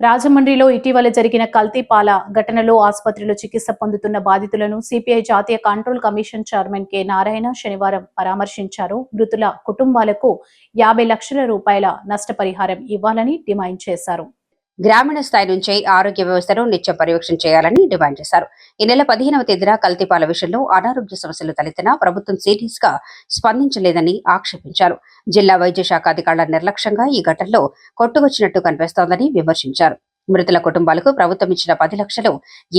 రాజమండ్రిలో ఇటీవల జరిగిన కల్తీ పాల ఘటనలో ఆసుపత్రిలో చికిత్స పొందుతున్న బాధితులను సిపిఐ జాతీయ control commission chairman K Narayana శనివారం పరామర్శించారు. మృతుల కుటుంబాలకు 50 లక్షల రూపాయల నష్టపరిహారం ఇవ్వాలని డిమాండ్ చేశారు. గ్రామీణ స్థాయి నుంచే ఆరోగ్య వ్యవస్థను నిత్య పర్యవేక్షణ చేయాలని డిమాండ్ చేశారు. ఈ నెల 15వ తేదీన కల్తీపాల విషయంలో అనారోగ్య సమస్యలు తలెత్తినా ప్రభుత్వం సీరియస్ గా స్పందించలేదని ఆక్షేపించారు. జిల్లా వైద్య శాఖ అధికారుల నిర్లక్ష్యంగా ఈ ఘటనలో కొట్టుకొచ్చినట్టు కనిపిస్తోందని విమర్శించారు. మృతుల కుటుంబాలకు ప్రభుత్వం ఇచ్చిన 10 లక్షలు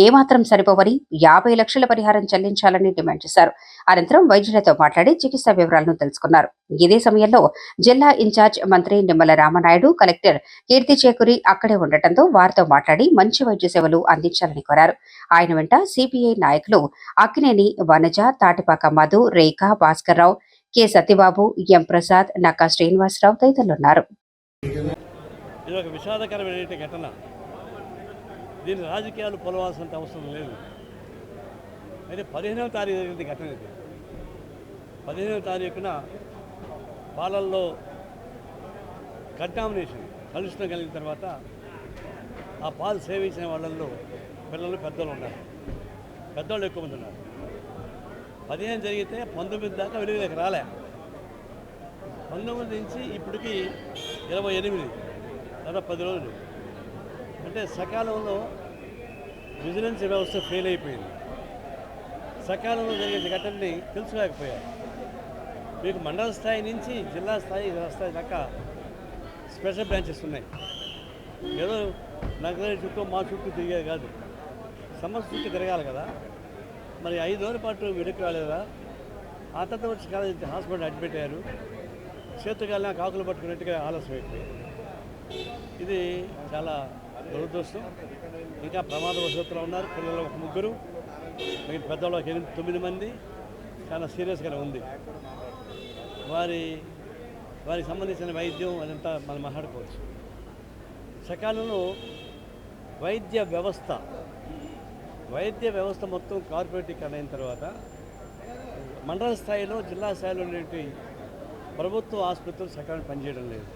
ఏమాత్రం సరిపోవని 50 లక్షల పరిహారం చెల్లించాలని డిమాండ్ చేశారు. అనంతరం వైద్యులతో మాట్లాడి చికిత్స వివరాలను తెలుసుకున్నారు. ఇదే సమయంలో జిల్లా ఇన్ఛార్జ్ మంత్రి నిమ్మల రామనాయుడు, కలెక్టర్ కీర్తి చేకూరి అక్కడే ఉండటంతో వారితో మాట్లాడి మంచి వైద్య సేవలు అందించాలని కోరారు. ఆయన వెంట సిపిఐ నాయకులు అక్కినేని వనజ, తాటిపాక మధు, రేఖ, భాస్కర్రావు, కె సత్యబాబు, ఎం ప్రసాద్, నక్కా శ్రీనివాసరావు తదితరులున్నారు. ఇది ఒక విషాదకరమైన ఘటన. దీని రాజకీయాలు పొలవాల్సిన అవసరం లేదు. అయితే 15వ తారీఖు జరిగింది ఘటన. ఇది 15వ తారీఖున పాలల్లో కంటామినేషన్ కలుషితం కలిగిన తర్వాత ఆ పాలు సేవించిన వాళ్ళల్లో పిల్లలు పెద్దలు ఉన్నారు. పెద్దవాళ్ళు ఎక్కువ మంది ఉన్నారు. 15 జరిగితే 19 దాకా వెలుగులోకి రాలే. 19 నుంచి ఇప్పటికి 28, దాదాపు 10 రోజులు. అంటే సకాలంలో విజిలెన్స్ వ్యవస్థ ఫెయిల్ అయిపోయింది. సకాలంలో జరిగే ఘటనని తెలుసుకోలేకపోయారు. మీకు మండల స్థాయి నుంచి జిల్లా స్థాయి, స్థాయి దాకా స్పెషల్ బ్రాంచెస్ ఉన్నాయి. ఏదో నగరం చుట్టూ మా చుట్టూ తిరిగేది కాదు, సమస్య చుట్టూ తిరగాలి కదా. మరి 5 రోజుల పాటు వెనక్కి రాలేదా? ఆ తర్వాత వచ్చి కాలేజీ హాస్పిటల్ అడ్మిట్ అయ్యారు. చేతుకాలిన కాకులు పట్టుకున్నట్టుగా ఆలస్యం అయిపోయింది. ఇది చాలా దురదృష్టం. ఇంకా ప్రమాదవశాత్తులో ఉన్నారు. పిల్లలు 3, మిగతా పెద్దవాళ్ళకి 9 మంది. చాలా సీరియస్గానే ఉంది. వారికి సంబంధించిన వైద్యం అదంతా మనం మాట్లాడుకోవచ్చు. సకాలంలో వైద్య వ్యవస్థ మొత్తం కార్పొరేటీకరణ అయిన తర్వాత మండల స్థాయిలో, జిల్లా స్థాయిలో ఉండేటువంటి ప్రభుత్వ ఆసుపత్రులు సకాలంలో పనిచేయడం లేదు.